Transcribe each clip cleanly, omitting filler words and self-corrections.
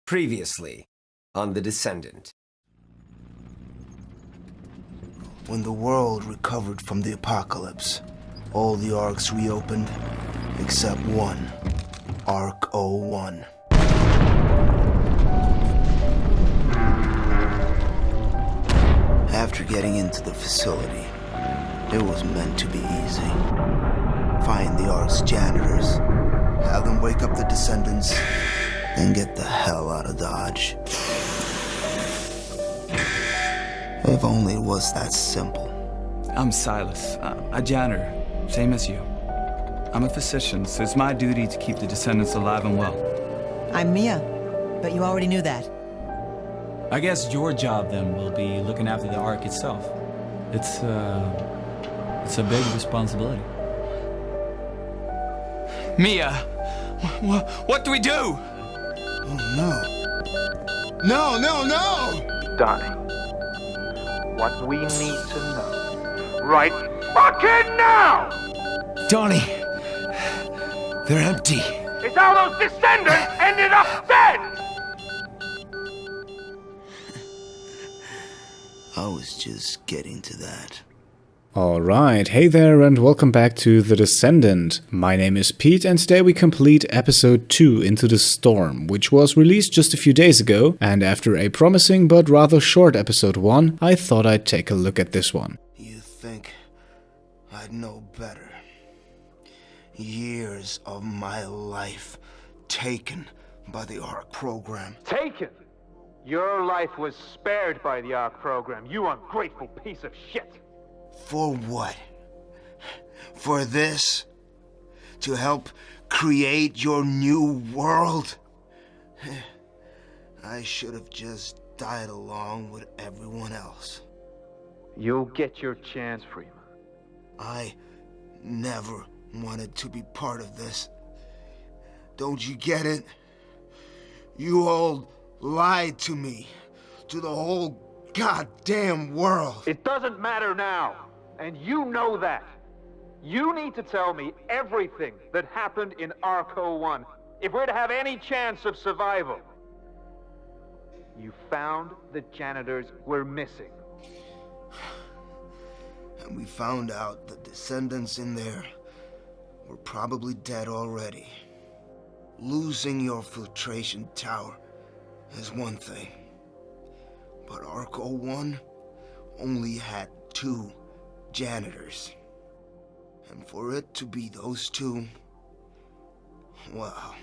Previously on The Descendant. When the world recovered from the apocalypse, all the Arks reopened, except one, Ark 01. After getting into the facility, it was meant to be easy. Find the Ark's janitors, have them wake up the Descendants, and get the hell out of Dodge. If only it was that simple. I'm Silas, a janitor, same as you. I'm a physician, so it's my duty to keep the Descendants alive and well. I'm Mia, but you already knew that. I guess your job then will be looking after the Ark itself. It's a big responsibility. Mia, what do we do? Oh no. No! Donnie, what we need to know right fucking now! Donnie! They're empty. Is how those descendants ended up dead! I was just getting to that. Alright, hey there and welcome back to The Descendant. My name is Pete and today we complete episode 2 Into the Storm, which was released just a few days ago, and after a promising but rather short episode 1, I thought I'd take a look at this one. You think I'd know better? Years of my life taken by the Ark program. Taken! Your life was spared by the Ark program, you ungrateful piece of shit! For what? For this? To help create your new world? I should have just died along with everyone else. You'll get your chance, Freeman. I never wanted to be part of this. Don't you get it? You all lied to me, to the whole goddamn world. It doesn't matter now, and you know that. You need to tell me everything that happened in Ark 01 if we're to have any chance of survival. You found the janitors were missing. And we found out the Descendants in there were probably dead already. Losing your filtration tower is one thing, but Ark 01 only had 2 janitors. And for it to be those 2, well,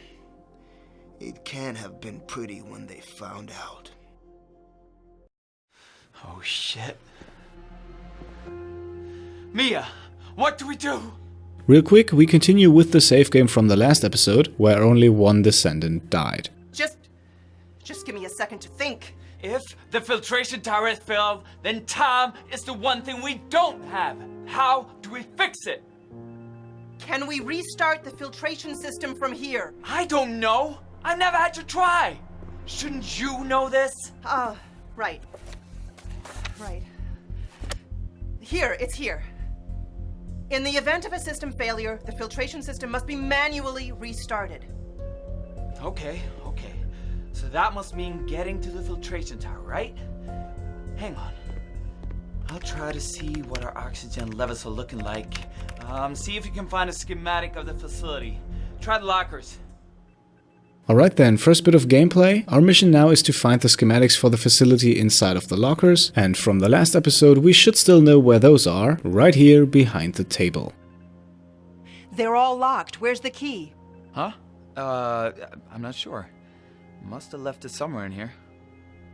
it can't have been pretty when they found out. Oh shit. Mia, what do we do? Real quick, we continue with the save game from the last episode, where only one Descendant died. Just give me a second to think. If the filtration tower is failed, then time is the one thing we don't have. How do we fix it? Can we restart the filtration system from here? I don't know. I never had to try. Shouldn't you know this? Right. Here, it's here. In the event of a system failure, the filtration system must be manually restarted. Okay. So that must mean getting to the filtration tower, right? Hang on. I'll try to see what our oxygen levels are looking like. See if you can find a schematic of the facility. Try the lockers. Alright then, first bit of gameplay. Our mission now is to find the schematics for the facility inside of the lockers, and from the last episode we should still know where those are, right here behind the table. They're all locked. Where's the key? Huh? I'm not sure. Must have left it somewhere in here.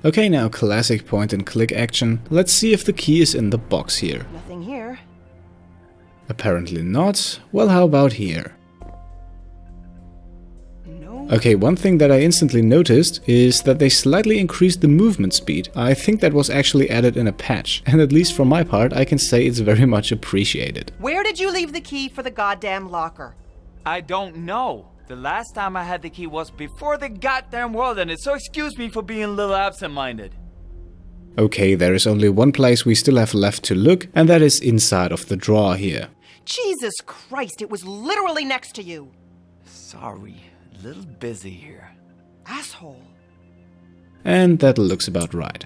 Okay, now classic point and click action. Let's see if the key is in the box here. Nothing here. Apparently not. Well, how about here? No. Okay, one thing that I instantly noticed is that they slightly increased the movement speed. I think that was actually added in a patch, and at least for my part I can say it's very much appreciated. Where did you leave the key for the goddamn locker? I don't know. The last time I had the key was before the goddamn world ended, so excuse me for being a little absent-minded. Okay, there is only one place we still have left to look, and that is inside of the drawer here. Jesus Christ, it was literally next to you. Sorry, a little busy here. Asshole. And that looks about right.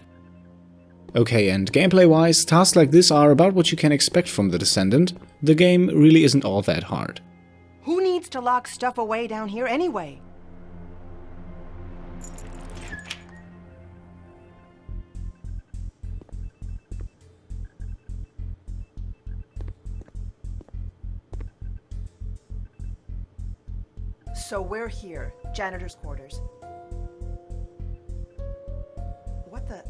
Okay, and gameplay-wise, tasks like this are about what you can expect from the Descendant. The game really isn't all that hard. Who needs to lock stuff away down here anyway? So we're here, janitor's quarters. What the?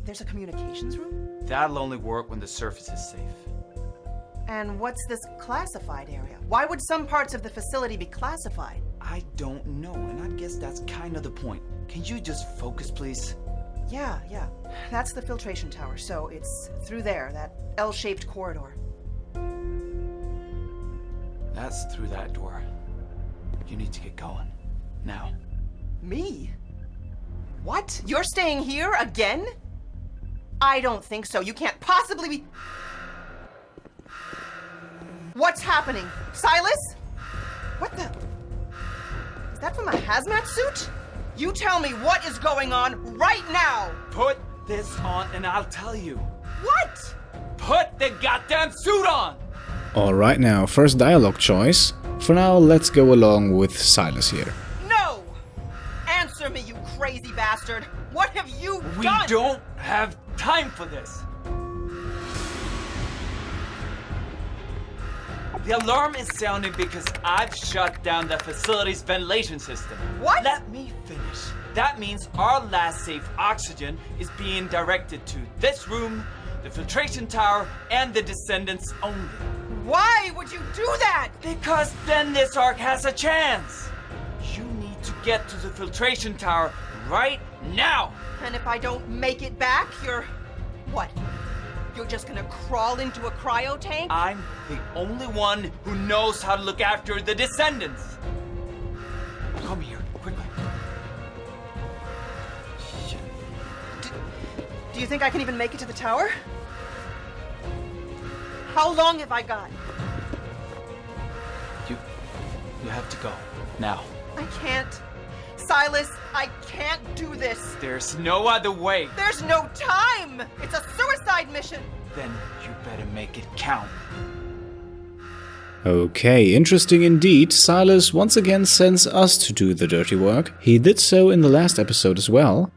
There's a communications room? That'll only work when the surface is safe. And what's this classified area? Why would some parts of the facility be classified? I don't know, and I guess that's kind of the point. Can you just focus, please? Yeah. That's the filtration tower, so it's through there, that L-shaped corridor. That's through that door. You need to get going. Now. Me? What? You're staying here again? I don't think so. You can't possibly be... What's happening? Silas? What the... Is that from a hazmat suit? You tell me what is going on right now! Put this on and I'll tell you. What? Put the goddamn suit on! Alright now, first dialogue choice. For now, let's go along with Silas here. No! Answer me, you crazy bastard! What have you done? We don't have time for this. The alarm is sounding because I've shut down the facility's ventilation system. What? Let me finish. That means our last safe oxygen is being directed to this room, the filtration tower, and the Descendants only. Why would you do that? Because then this Ark has a chance. You need to get to the filtration tower right now. And if I don't make it back, you're... What? You're just gonna crawl into a cryo tank? I'm the only one who knows how to look after the Descendants. Come here, quickly. Shit. Do you think I can even make it to the tower? How long have I got? You have to go. Now. I can't. Silas, I can't do this. There's no other way. There's no time! It's a suicide mission! Then you better make it count. Okay, interesting indeed. Silas once again sends us to do the dirty work. He did so in the last episode as well.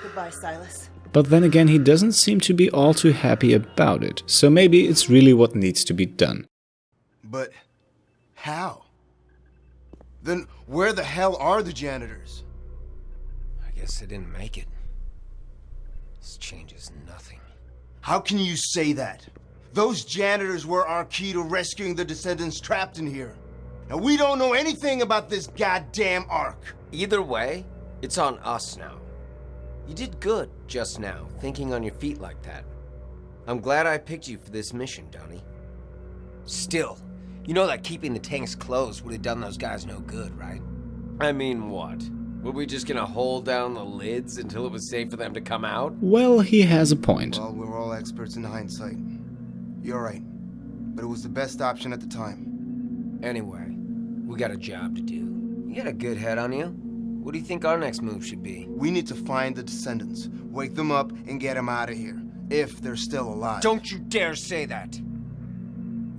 Goodbye, Silas. But then again, he doesn't seem to be all too happy about it. So maybe it's really what needs to be done. But how? Then where the hell are the janitors? I guess they didn't make it. This changes nothing. How can you say that? Those janitors were our key to rescuing the Descendants trapped in here. And we don't know anything about this goddamn Ark. Either way, it's on us now. You did good just now, thinking on your feet like that. I'm glad I picked you for this mission, Donnie. Still, you know that keeping the tanks closed would have done those guys no good, right? I mean, what? Were we just gonna hold down the lids until it was safe for them to come out? Well, he has a point. Well, we're all experts in hindsight. You're right. But it was the best option at the time. Anyway, we got a job to do. You got a good head on you. What do you think our next move should be? We need to find the Descendants, wake them up, and get them out of here. If they're still alive. Don't you dare say that!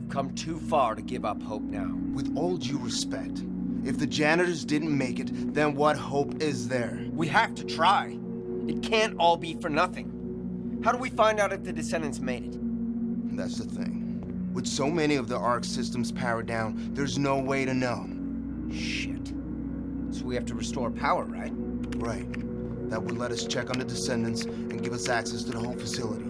We've come too far to give up hope now. With all due respect, if the janitors didn't make it, then what hope is there? We have to try. It can't all be for nothing. How do we find out if the Descendants made it? That's the thing. With so many of the Ark systems powered down, there's no way to know. Shit. So we have to restore power, right? Right. That would let us check on the Descendants and give us access to the whole facility.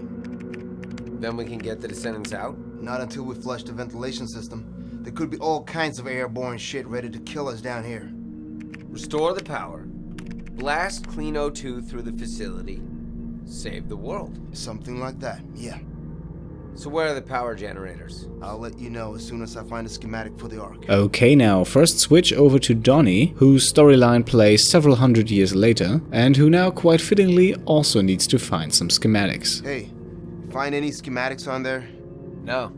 Then we can get the Descendants out? Not until we flush the ventilation system. There could be all kinds of airborne shit ready to kill us down here. Restore the power. Blast clean O2 through the facility. Save the world. Something like that, yeah. So where are the power generators? I'll let you know as soon as I find a schematic for the Ark. Okay, now first switch over to Donnie, whose storyline plays several hundred years later, and who now quite fittingly also needs to find some schematics. Hey, find any schematics on there? No.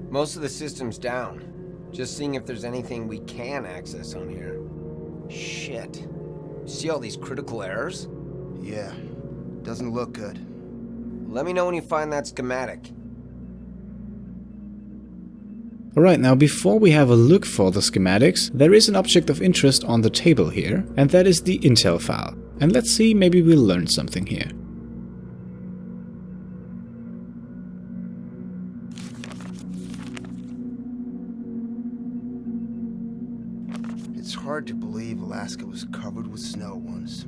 Most of the system's down. Just seeing if there's anything we can access on here. Shit. See all these critical errors? Yeah, doesn't look good. Let me know when you find that schematic. Alright, now before we have a look for the schematics, there is an object of interest on the table here, and that is the intel file. And let's see, maybe we'll learn something here. It's hard to believe Alaska was covered with snow once.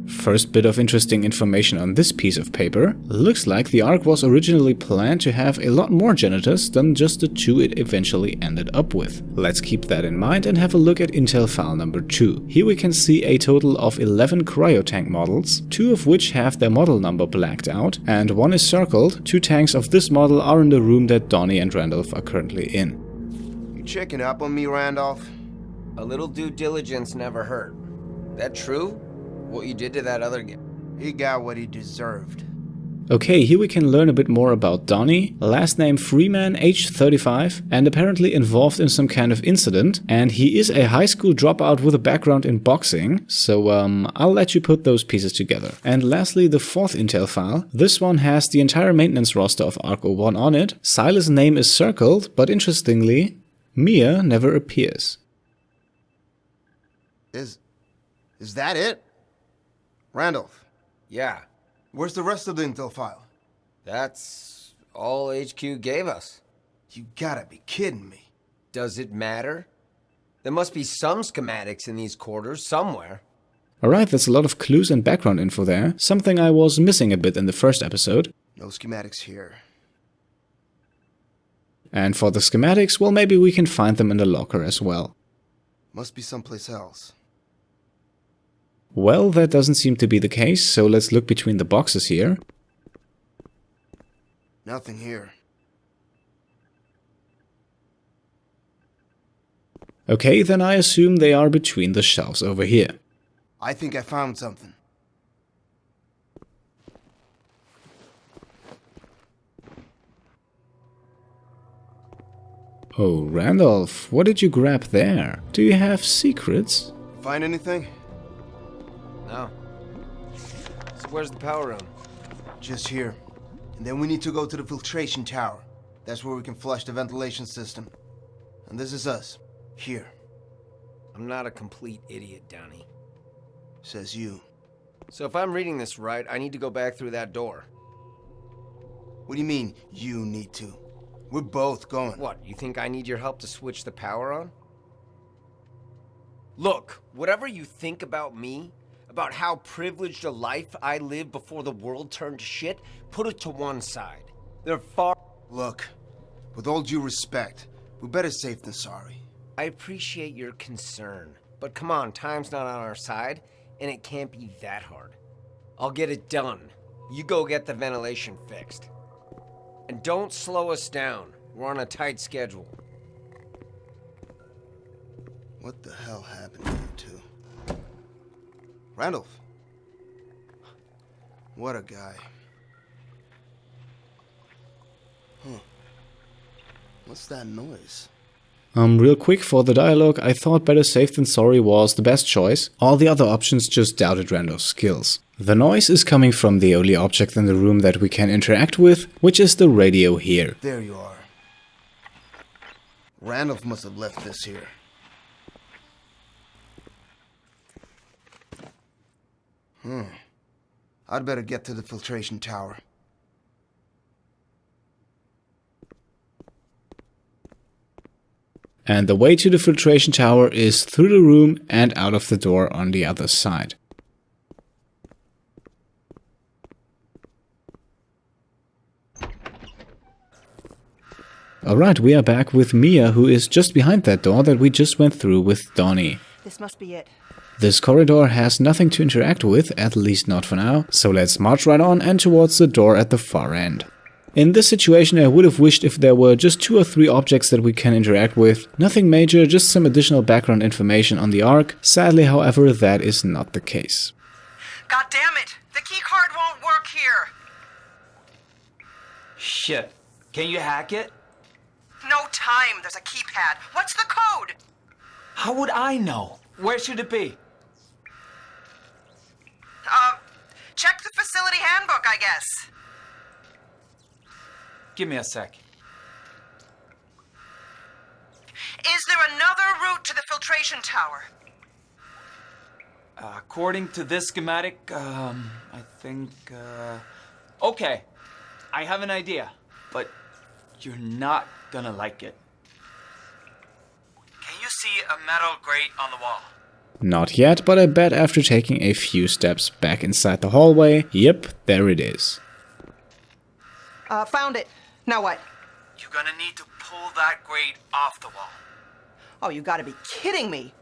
First bit of interesting information on this piece of paper. Looks like the Ark was originally planned to have a lot more janitors than just the 2 it eventually ended up with. Let's keep that in mind and have a look at intel file number 2. Here we can see a total of 11 cryotank models, 2 of which have their model number blacked out, and 1 is circled. 2 tanks of this model are in the room that Donnie and Randolph are currently in. You checking up on me, Randolph? A little due diligence never hurt. That true? What you did to that other guy? He got what he deserved. Okay, here we can learn a bit more about Donnie, last name Freeman, age 35, and apparently involved in some kind of incident, and he is a high school dropout with a background in boxing, so I'll let you put those pieces together. And lastly, the 4th intel file. This one has the entire maintenance roster of Ark 01 on it. Silas' name is circled, but interestingly, Mia never appears. Is that it? Randolph, Yeah, where's the rest of the intel file? that's all HQ gave us. You gotta be kidding me. Does it matter? There must be some schematics in these quarters somewhere. Alright, that's a lot of clues and background info there, something I was missing a bit in the first episode. No schematics here. And for the schematics, well, maybe we can find them in the locker as well. Must be someplace else. Well, that doesn't seem to be the case, so let's look between the boxes here. Nothing here. Okay, then I assume they are between the shelves over here. I think I found something. Oh, Randolph, what did you grab there? Do you have secrets? Find anything? No. So where's the power room? Just here. And then we need to go to the filtration tower. That's where we can flush the ventilation system. And this is us. Here. I'm not a complete idiot, Donnie. Says you. So if I'm reading this right, I need to go back through that door. What do you mean, you need to? We're both going. What, you think I need your help to switch the power on? Look, whatever you think about me, about how privileged a life I lived before the world turned to shit, put it to one side. They're far... Look, with all due respect, we're better safe than sorry. I appreciate your concern, but come on, time's not on our side, and it can't be that hard. I'll get it done. You go get the ventilation fixed. And don't slow us down. We're on a tight schedule. What the hell happened to you two? Randolph. What a guy. What's that noise? Real quick for the dialogue, I thought better safe than sorry was the best choice. All the other options just doubted Randolph's skills. The noise is coming from the only object in the room that we can interact with, which is the radio here. There you are. Randolph must have left this here. I'd better get to the filtration tower. And the way to the filtration tower is through the room and out of the door on the other side. Alright, we are back with Mia, who is just behind that door that we just went through with Donnie. This must be it. This corridor has nothing to interact with, at least not for now, so let's march right on and towards the door at the far end. In this situation I would have wished if there were just 2 or 3 objects that we can interact with. Nothing major, just some additional background information on the Ark. Sadly, however, that is not the case. God damn it! The key card won't work here! Shit. Can you hack it? No time. There's a keypad. What's the code? How would I know? Where should it be? I guess. Give me a sec. Is there another route to the filtration tower? According to this schematic, I think, okay. I have an idea, but you're not gonna like it. Can you see a metal grate on the wall? Not yet, but I bet after taking a few steps back inside the hallway, yep, there it is. Found it. Now what? You're gonna need to pull that grate off the wall. Oh, you gotta be kidding me.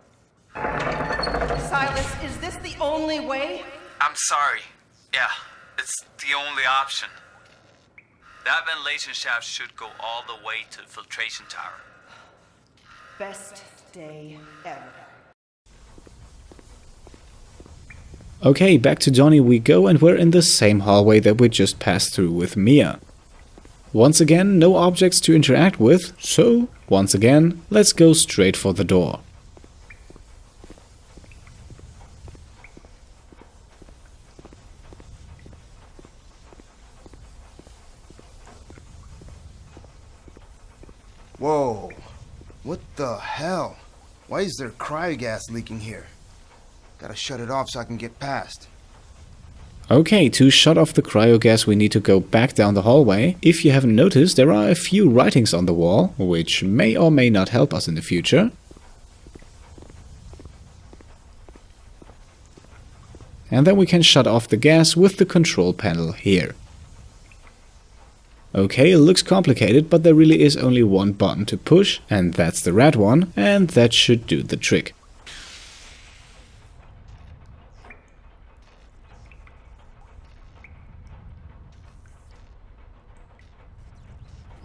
Silas, is this the only way? I'm sorry. Yeah, it's the only option. That ventilation shaft should go all the way to the filtration tower. Best day ever. Okay, back to Donnie we go, and we're in the same hallway that we just passed through with Mia. Once again, no objects to interact with, so, once again, let's go straight for the door. Whoa. What the hell? Why is there cryogas leaking here? Gotta shut it off so I can get past. Okay, to shut off the cryogas we need to go back down the hallway. If you haven't noticed, there are a few writings on the wall, which may or may not help us in the future. And then we can shut off the gas with the control panel here. Okay, it looks complicated, but there really is only one button to push, and that's the red one, and that should do the trick.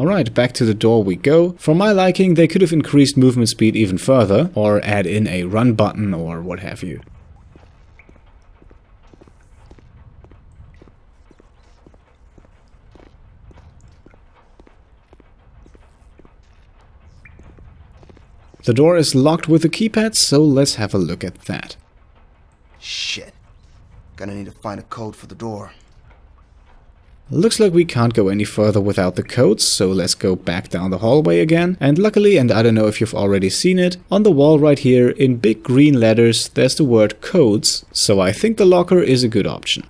Alright, back to the door we go. For my liking, they could have increased movement speed even further, or add in a run button or what have you. The door is locked with a keypad, so let's have a look at that. Shit. Gonna need to find a code for the door. Looks like we can't go any further without the codes, so let's go back down the hallway again. And luckily, and I don't know if you've already seen it, on the wall right here in big green letters there's the word codes, so I think the locker is a good option.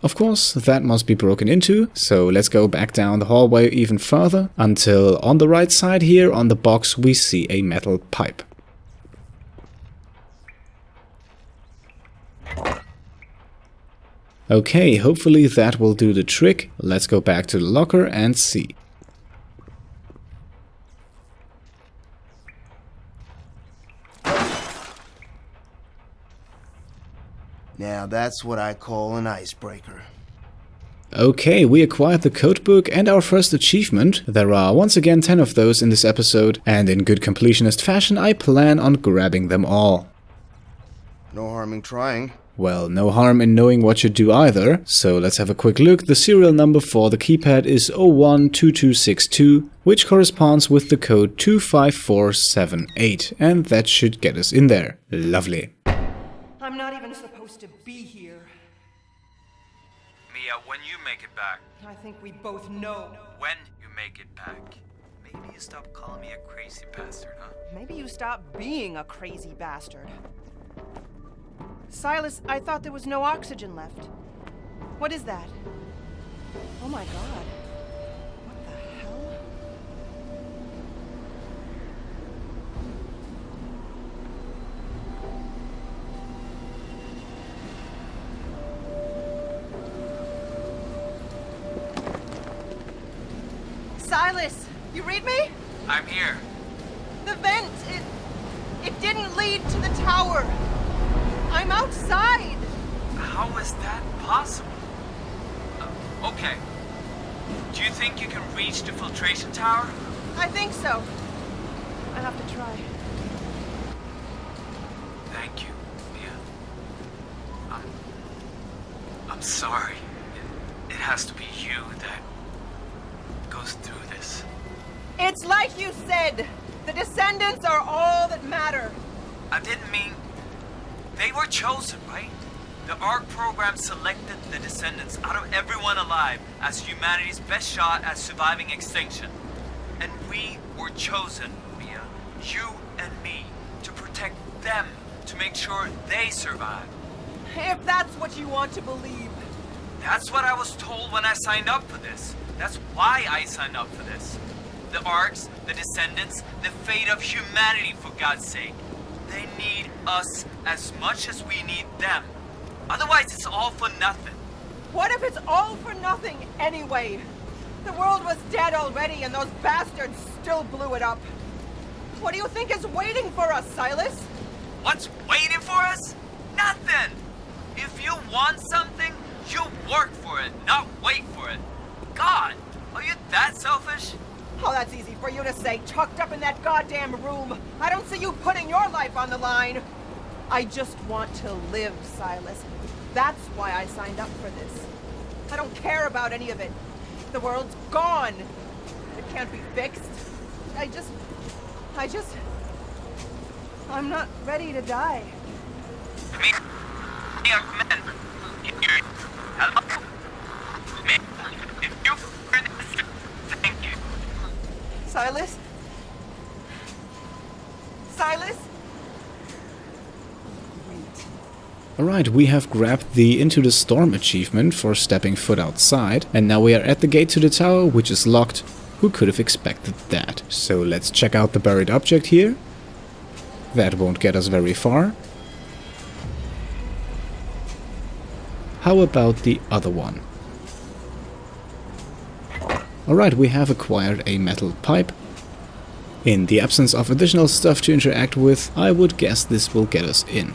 Of course, that must be broken into, so let's go back down the hallway even further, until on the right side here on the box we see a metal pipe. Okay, hopefully that will do the trick. Let's go back to the locker and see. Now that's what I call an icebreaker. Okay, we acquired the codebook and our first achievement. There are once again 10 of those in this episode, and in good completionist fashion I plan on grabbing them all. No harm in trying. Well, no harm in knowing what you do either, so let's have a quick look. The serial number for the keypad is 012262, which corresponds with the code 25478, and that should get us in there. Lovely. I'm not even supposed to be here. Mia, when you make it back. I think we both know. When you make it back. Maybe you stop calling me a crazy bastard, huh? Maybe you stop being a crazy bastard. Silas, I thought there was no oxygen left. What is that? Oh my god. What the hell? Silas, you read me? I'm here. The vent, it didn't lead to the tower. I'm outside! How is that possible? Okay. Do you think you can reach the filtration tower? I think so. I have to try. Thank you, Mia. I'm sorry. It has to be you that goes through this. It's like you said! The descendants are all that matter. I didn't mean... They were chosen, right? The Ark program selected the Descendants out of everyone alive as humanity's best shot at surviving extinction. And we were chosen, Mia, you and me, to protect them, to make sure they survive. If that's what you want to believe. That's what I was told when I signed up for this. That's why I signed up for this. The Arks, the Descendants, the fate of humanity, for God's sake. They need us as much as we need them. Otherwise, it's all for nothing. What if it's all for nothing anyway? The world was dead already and those bastards still blew it up. What do you think is waiting for us, Silas? What's waiting for us? Nothing! If you want something, you work for it, not wait for it. God, are you that selfish? Oh, that's easy for you to say, tucked up in that goddamn room. I don't see you putting your life on the line. I just want to live, Silas. That's why I signed up for this. I don't care about any of it. The world's gone. It can't be fixed. I'm not ready to die. Hello? If you heard this, thank you. Silas? Silas? Alright, we have grabbed the Into the Storm achievement for stepping foot outside, and now we are at the gate to the tower, which is locked. Who could have expected that? So let's check out the buried object here. That won't get us very far. How about the other one? Alright, we have acquired a metal pipe. In the absence of additional stuff to interact with, I would guess this will get us in.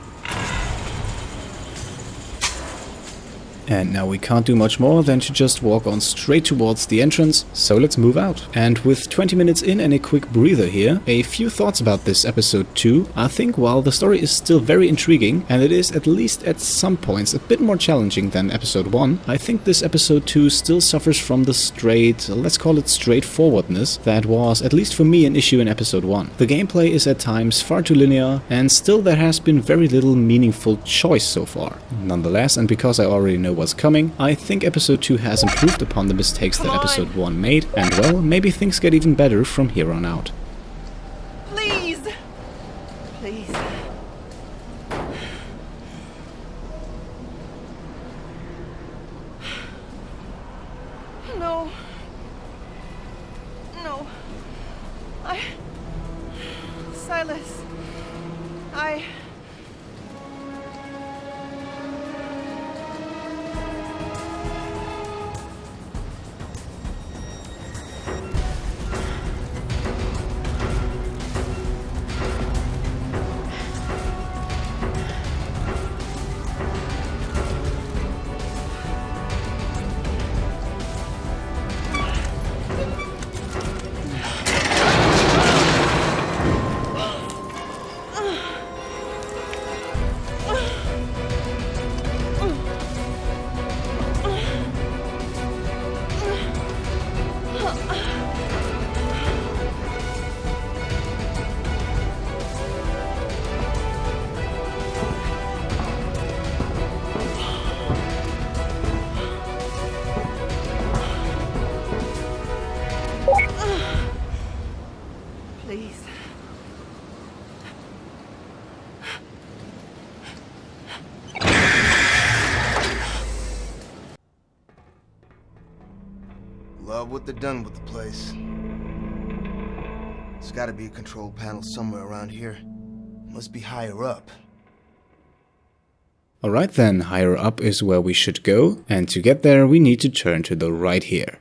And now we can't do much more than to just walk on straight towards the entrance, so let's move out. And with 20 minutes in and a quick breather here, a few thoughts about this episode 2. I think while the story is still very intriguing, and it is at least at some points a bit more challenging than episode 1, I think this episode 2 still suffers from the let's call it straightforwardness, that was, at least for me, an issue in episode 1. The gameplay is at times far too linear, and still there has been very little meaningful choice so far. Nonetheless, and because I already know what's coming, I think episode 2 has improved upon the mistakes that episode 1 made, and well, maybe things get even better from here on out. Please! Please. No. No. Silas. Please. Love what they've done with the place. There's gotta be a control panel somewhere around here. Must be higher up. Alright then, higher up is where we should go, and to get there we need to turn to the right here.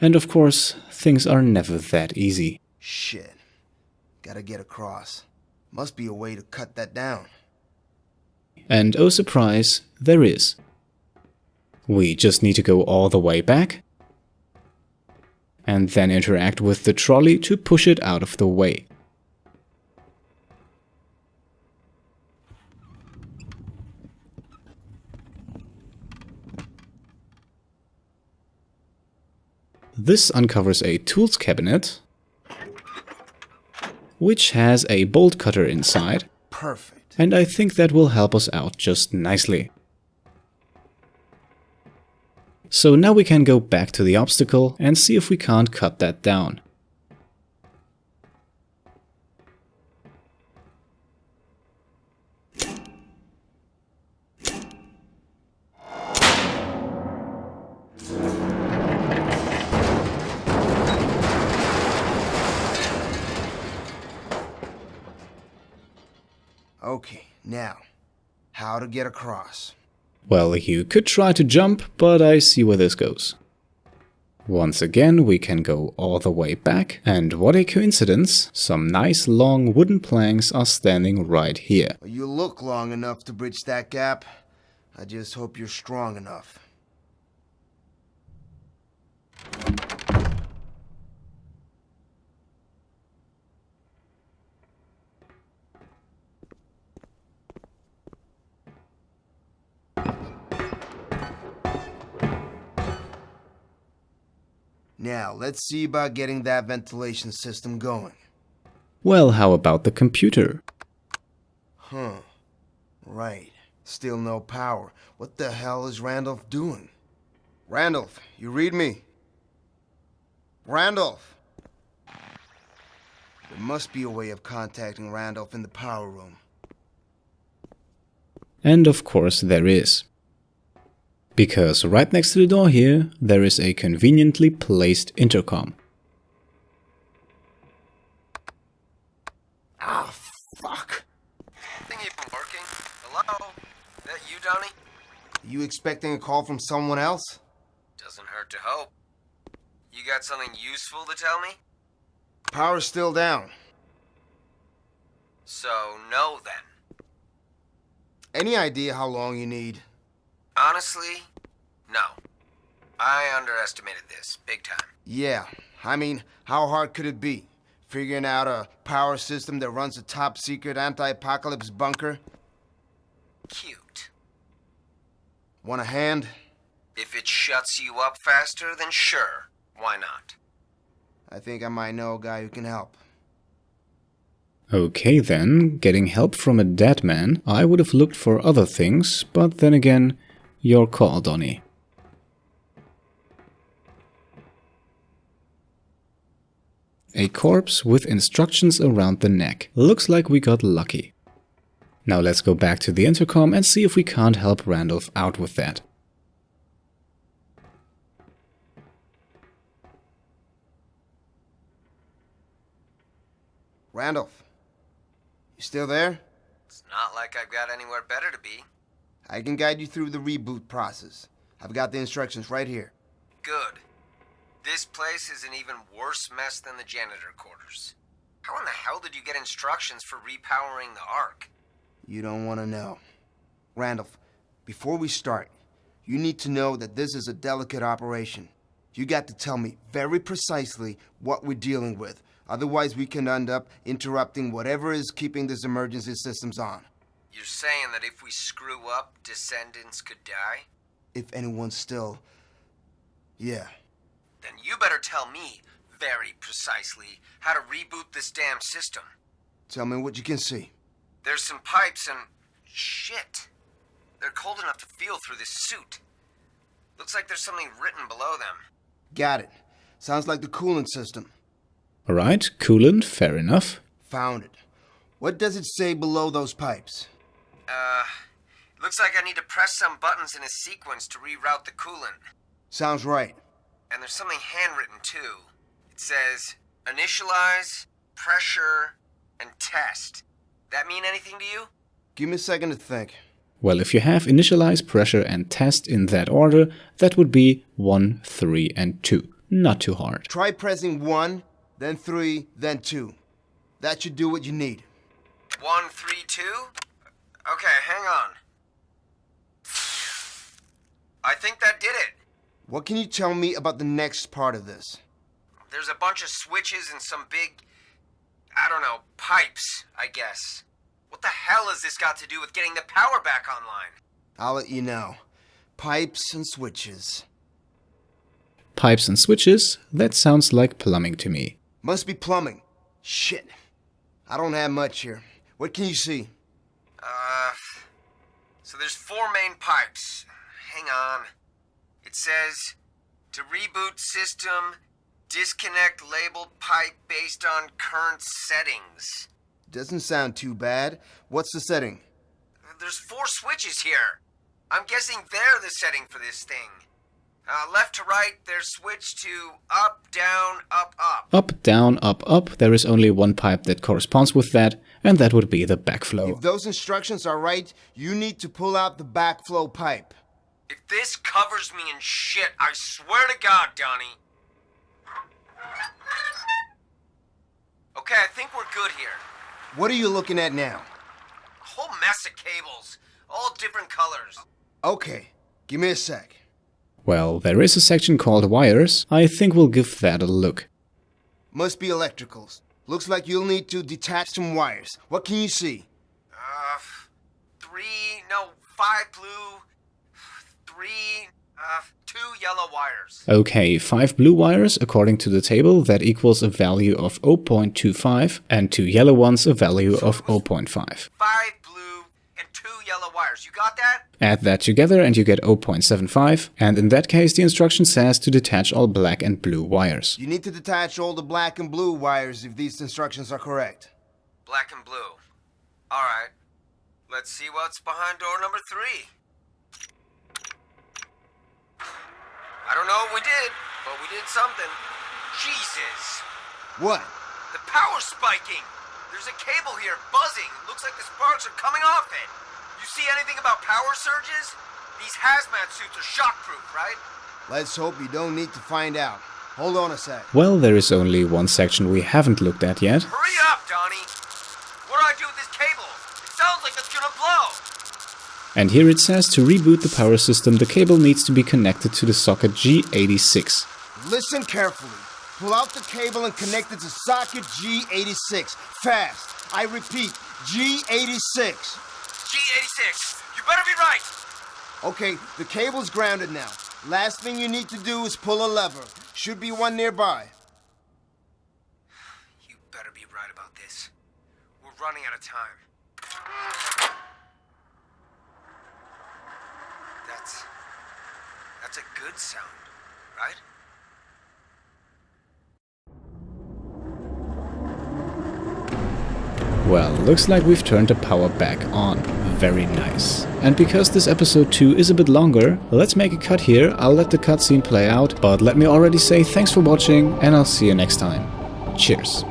And of course, things are never that easy. Shit. Gotta get across. Must be a way to cut that down. And oh surprise, there is. We just need to go all the way back, and then interact with the trolley to push it out of the way. This uncovers a tools cabinet, which has a bolt cutter inside, Perfect. And I think that will help us out just nicely. So now we can go back to the obstacle and see if we can't cut that down. Okay, now, how to get across. Well, you could try to jump, but I see where this goes. Once again, we can go all the way back, and what a coincidence, some nice long wooden planks are standing right here. You look long enough to bridge that gap. I just hope you're strong enough. Now, let's see about getting that ventilation system going. Well, how about the computer? Right. Still no power. What the hell is Randolph doing? Randolph, you read me? Randolph! There must be a way of contacting Randolph in the power room. And of course there is. Because right next to the door here, there is a conveniently placed intercom. Ah, fuck! Thing even working? Hello? That you, Donnie? You expecting a call from someone else? Doesn't hurt to hope. You got something useful to tell me? Power's still down. So, no then. Any idea how long you need? Honestly, no. I underestimated this, big time. Yeah, I mean, how hard could it be? Figuring out a power system that runs a top-secret anti-apocalypse bunker? Cute. Want a hand? If it shuts you up faster, then sure. Why not? I think I might know a guy who can help. Okay then, getting help from a dead man, I would have looked for other things, but then again, your call, Donnie. A corpse with instructions around the neck. Looks like we got lucky. Now let's go back to the intercom and see if we can't help Randolph out with that. Randolph, you still there? It's not like I've got anywhere better to be. I can guide you through the reboot process. I've got the instructions right here. Good. This place is an even worse mess than the janitor quarters. How in the hell did you get instructions for repowering the Ark? You don't want to know. Randolph, before we start, you need to know that this is a delicate operation. You got to tell me very precisely what we're dealing with. Otherwise, we can end up interrupting whatever is keeping these emergency systems on. You're saying that if we screw up, descendants could die? If anyone's still... Yeah. Then you better tell me, very precisely, how to reboot this damn system. Tell me what you can see. There's some pipes and... shit. They're cold enough to feel through this suit. Looks like there's something written below them. Got it. Sounds like the coolant system. Alright, coolant, fair enough. Found it. What does it say below those pipes? Looks like I need to press some buttons in a sequence to reroute the coolant. Sounds right. And there's something handwritten, too. It says, initialize, pressure, and test. That mean anything to you? Give me a second to think. Well, if you have initialize, pressure and test in that order, that would be 1, 3 and 2. Not too hard. Try pressing 1, then 3, then 2. That should do what you need. 1, 3, 2? Okay, hang on. I think that did it. What can you tell me about the next part of this? There's a bunch of switches and some big, I don't know, pipes, I guess. What the hell has this got to do with getting the power back online? I'll let you know. Pipes and switches. Pipes and switches? That sounds like plumbing to me. Must be plumbing. Shit. I don't have much here. What can you see? So there's 4 main pipes. Hang on. It says, to reboot system, disconnect labeled pipe based on current settings. Doesn't sound too bad. What's the setting? There's 4 switches here. I'm guessing they're the setting for this thing. Left to right, they're switched to up, down, up, up. Up, down, up, up. There is only one pipe that corresponds with that, and that would be the backflow. If those instructions are right, you need to pull out the backflow pipe. If this covers me in shit, I swear to God, Donnie. Okay, I think we're good here. What are you looking at now? A whole mess of cables, all different colors. Okay, give me a sec. Well, there is a section called wires. I think we'll give that a look. Must be electricals. Looks like you'll need to detach some wires. What can you see? 5 blue, 2 yellow wires. Okay, 5 blue wires according to the table, that equals a value of 0.25, and 2 yellow ones a value of 0.5. 5 blue and 2 yellow wires. You got that? Add that together and you get 0.75, and in that case the instruction says to detach all black and blue wires. You need to detach all the black and blue wires if these instructions are correct. Black and blue. Alright. Let's see what's behind door number 3. I don't know what we did, but we did something. Jesus. What? The power's spiking. There's a cable here buzzing. Looks like the sparks are coming off it. You see anything about power surges? These hazmat suits are shockproof, right? Let's hope you don't need to find out. Hold on a sec. Well, there is only one section we haven't looked at yet. Hurry up, Donnie. What do I do with this cable? It sounds like it's gonna blow. And here it says to reboot the power system, the cable needs to be connected to the socket G86. Listen carefully. Pull out the cable and connect it to socket G86. Fast. I repeat, G86. G86. You better be right. Okay, the cable's grounded now. Last thing you need to do is pull a lever. Should be one nearby. You better be right about this. We're running out of time. That's a good sound, right? Well, looks like we've turned the power back on. Very nice. And because this episode 2 is a bit longer, let's make a cut here. I'll let the cutscene play out, but let me already say thanks for watching, and I'll see you next time. Cheers.